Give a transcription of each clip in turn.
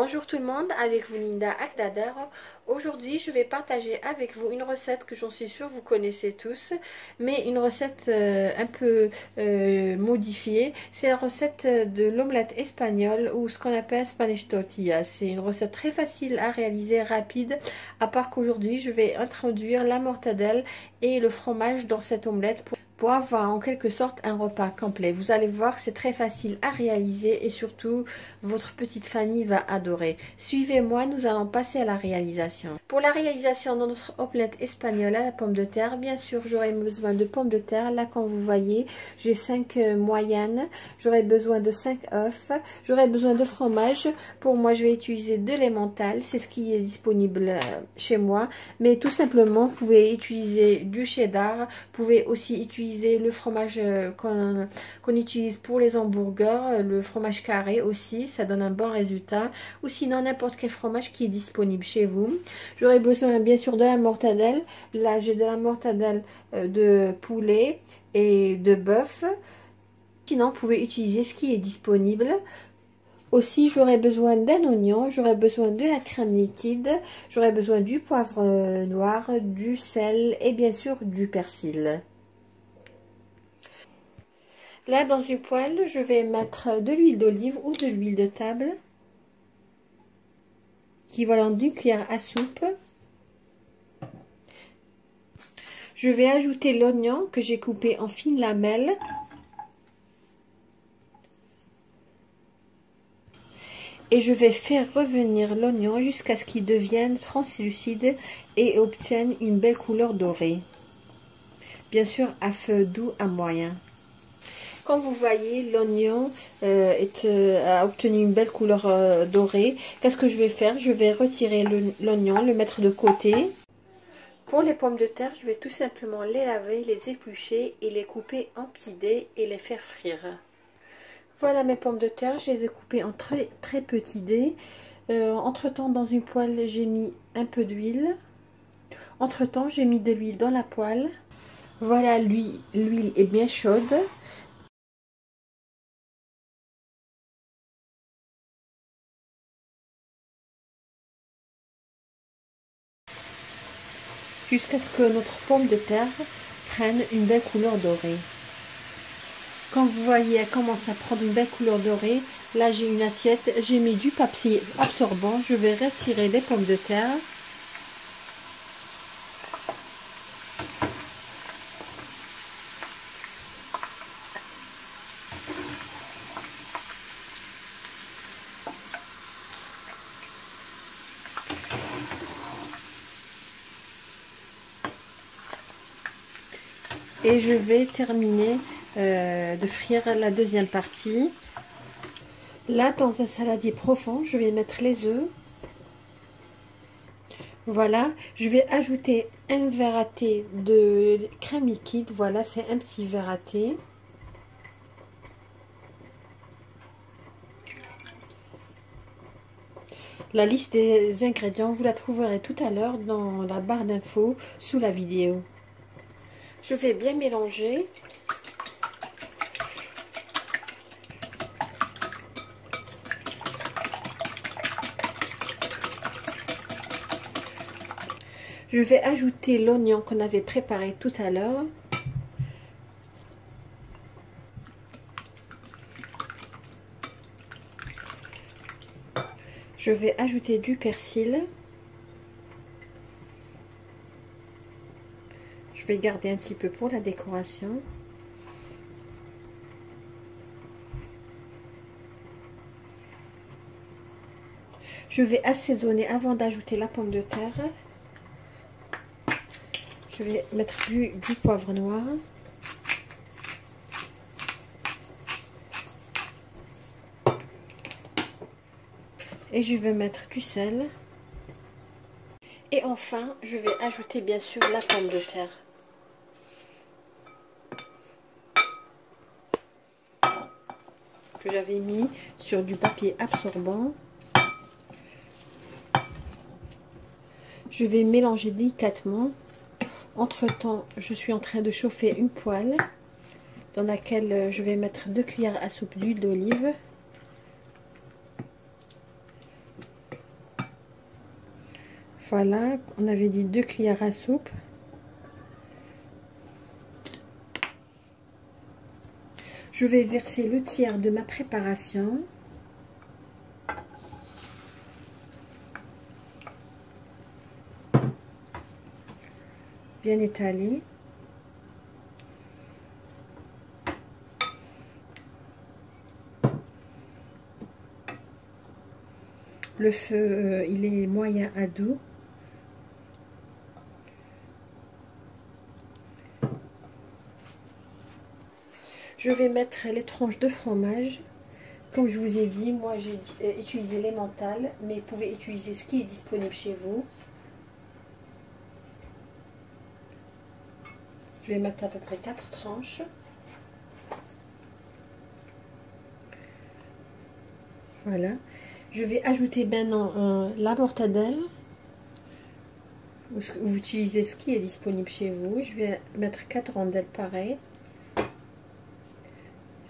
Bonjour tout le monde, avec vous Linda Akdader. Aujourd'hui je vais partager avec vous une recette que j'en suis sûre vous connaissez tous, mais une recette un peu modifiée. C'est la recette de l'omelette espagnole ou ce qu'on appelle Spanish tortilla. C'est une recette très facile à réaliser, rapide, à part qu'aujourd'hui je vais introduire la mortadelle et le fromage dans cette omelette pour avoir en quelque sorte un repas complet. Vous allez voir, c'est très facile à réaliser et surtout votre petite famille va adorer. Suivez-moi, nous allons passer à la réalisation. Pour la réalisation de notre omelette espagnole à la pomme de terre, bien sûr j'aurai besoin de pommes de terre. Là comme vous voyez, j'ai 5 moyennes. J'aurai besoin de 5 œufs. J'aurai besoin de fromage. Pour moi je vais utiliser de l'emmental, c'est ce qui est disponible chez moi. Mais tout simplement vous pouvez utiliser du cheddar. Vous pouvez aussi utiliser le fromage qu'on utilise pour les hamburgers, le fromage carré aussi, ça donne un bon résultat, ou sinon n'importe quel fromage qui est disponible chez vous. J'aurai besoin bien sûr de la mortadelle. Là j'ai de la mortadelle de poulet et de bœuf. Sinon vous pouvez utiliser ce qui est disponible. Aussi, j'aurai besoin d'un oignon, j'aurai besoin de la crème liquide, j'aurai besoin du poivre noir, du sel et bien sûr du persil. Là, dans une poêle, je vais mettre de l'huile d'olive ou de l'huile de table, équivalent d'une cuillère à soupe. Je vais ajouter l'oignon que j'ai coupé en fines lamelles. Et je vais faire revenir l'oignon jusqu'à ce qu'il devienne translucide et obtienne une belle couleur dorée. Bien sûr, à feu doux à moyen. Comme vous voyez, l'oignon a obtenu une belle couleur dorée. Qu'est-ce que je vais faire? Je vais retirer l'oignon, le mettre de côté. Pour les pommes de terre, je vais tout simplement les laver, les éplucher et les couper en petits dés et les faire frire. Voilà mes pommes de terre, je les ai coupées en très petits dés. Entre temps, dans une poêle, j'ai mis un peu d'huile. Entre temps, j'ai mis de l'huile dans la poêle. Voilà, l'huile est bien chaude. Jusqu'à ce que notre pomme de terre prenne une belle couleur dorée. Quand vous voyez, elle commence à prendre une belle couleur dorée. Là, j'ai une assiette, j'ai mis du papier absorbant. Je vais retirer les pommes de terre. Et je vais terminer de frire la deuxième partie. Là, dans un saladier profond, je vais mettre les œufs. Voilà, je vais ajouter un verre à thé de crème liquide. Voilà, c'est un petit verre à thé. La liste des ingrédients, vous la trouverez tout à l'heure dans la barre d'infos sous la vidéo. Je vais bien mélanger. Je vais ajouter l'oignon qu'on avait préparé tout à l'heure. Je vais ajouter du persil. Je vais garder un petit peu pour la décoration. Je vais assaisonner avant d'ajouter la pomme de terre. Je vais mettre du poivre noir. Et je vais mettre du sel. Et enfin, je vais ajouter bien sûr la pomme de terre. Que j'avais mis sur du papier absorbant. Je vais mélanger délicatement. Entre temps, je suis en train de chauffer une poêle dans laquelle je vais mettre 2 cuillères à soupe d'huile d'olive. Voilà, on avait dit 2 cuillères à soupe. Je vais verser le tiers de ma préparation. Bien étalé. Le feu, il est moyen à doux. Je vais mettre les tranches de fromage. Comme je vous ai dit, moi j'ai utilisé l'emmental, mais vous pouvez utiliser ce qui est disponible chez vous. Je vais mettre à peu près 4 tranches. Voilà. Je vais ajouter maintenant la mortadelle. Vous utilisez ce qui est disponible chez vous. Je vais mettre 4 rondelles pareilles.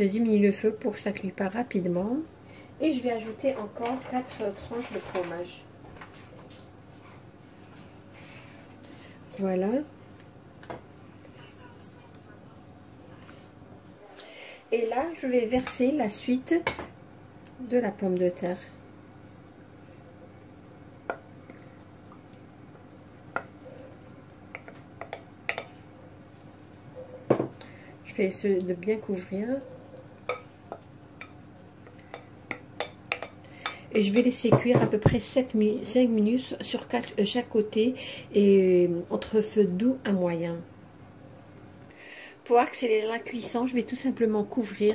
Je diminue le feu pour que ça ne cuise pas rapidement. Et je vais ajouter encore 4 tranches de fromage. Voilà. Et là, je vais verser la suite de la pomme de terre. Je fais ce de bien couvrir. Et je vais laisser cuire à peu près 5 minutes sur chaque côté et entre feu doux à moyen. Pour accélérer la cuisson, je vais tout simplement couvrir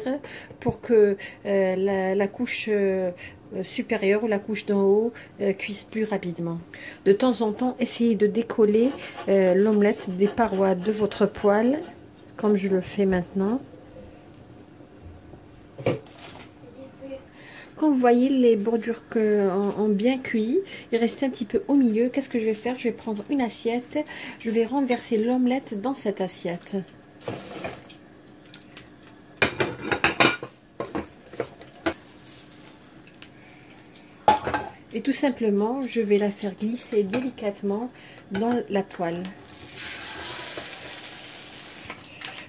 pour que la couche supérieure ou la couche d'en haut cuise plus rapidement. De temps en temps, essayez de décoller l'omelette des parois de votre poêle, comme je le fais maintenant. Quand vous voyez les bordures ont bien cuit, il reste un petit peu au milieu. Qu'est-ce que je vais faire? Je vais prendre une assiette, je vais renverser l'omelette dans cette assiette. Et tout simplement, je vais la faire glisser délicatement dans la poêle.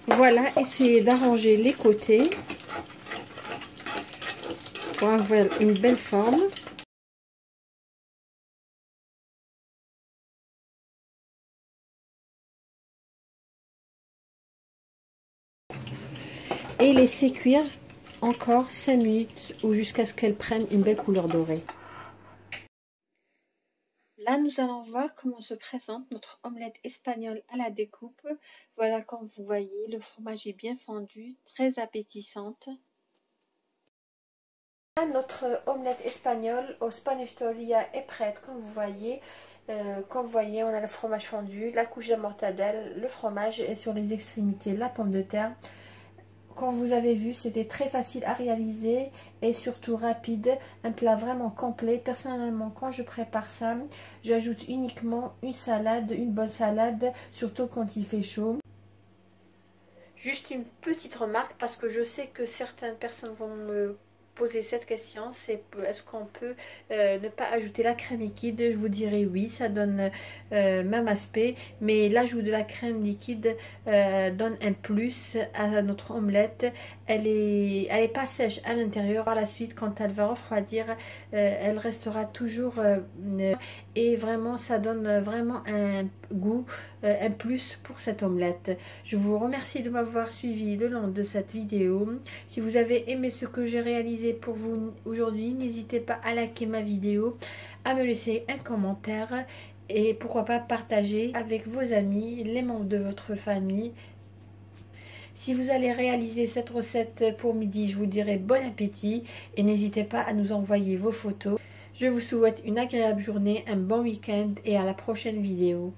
Voilà, essayez d'arranger les côtés pour avoir une belle forme. Et laissez cuire encore 5 minutes ou jusqu'à ce qu'elle prenne une belle couleur dorée. Là, nous allons voir comment se présente notre omelette espagnole à la découpe. Voilà, comme vous voyez, le fromage est bien fondu, très appétissante. Là, notre omelette espagnole au Spanish Tortilla est prête, comme vous voyez. Comme vous voyez, on a le fromage fondu, la couche de mortadelle, le fromage et sur les extrémités, la pomme de terre. Comme vous avez vu, c'était très facile à réaliser et surtout rapide. Un plat vraiment complet. Personnellement, quand je prépare ça, j'ajoute uniquement une salade, une bonne salade, surtout quand il fait chaud. Juste une petite remarque parce que je sais que certaines personnes vont me poser cette question, c'est est-ce qu'on peut ne pas ajouter la crème liquide? Je vous dirais oui, ça donne même aspect, mais l'ajout de la crème liquide donne un plus à notre omelette. Elle est pas sèche à l'intérieur. Par la suite, quand elle va refroidir, elle restera toujours et vraiment ça donne vraiment un goût, un plus pour cette omelette. Je vous remercie de m'avoir suivi le long de cette vidéo. Si vous avez aimé ce que j'ai réalisé pour vous aujourd'hui, n'hésitez pas à liker ma vidéo, à me laisser un commentaire et pourquoi pas partager avec vos amis, les membres de votre famille. Si vous allez réaliser cette recette pour midi, je vous dirai bon appétit et n'hésitez pas à nous envoyer vos photos. Je vous souhaite une agréable journée, un bon week-end et à la prochaine vidéo.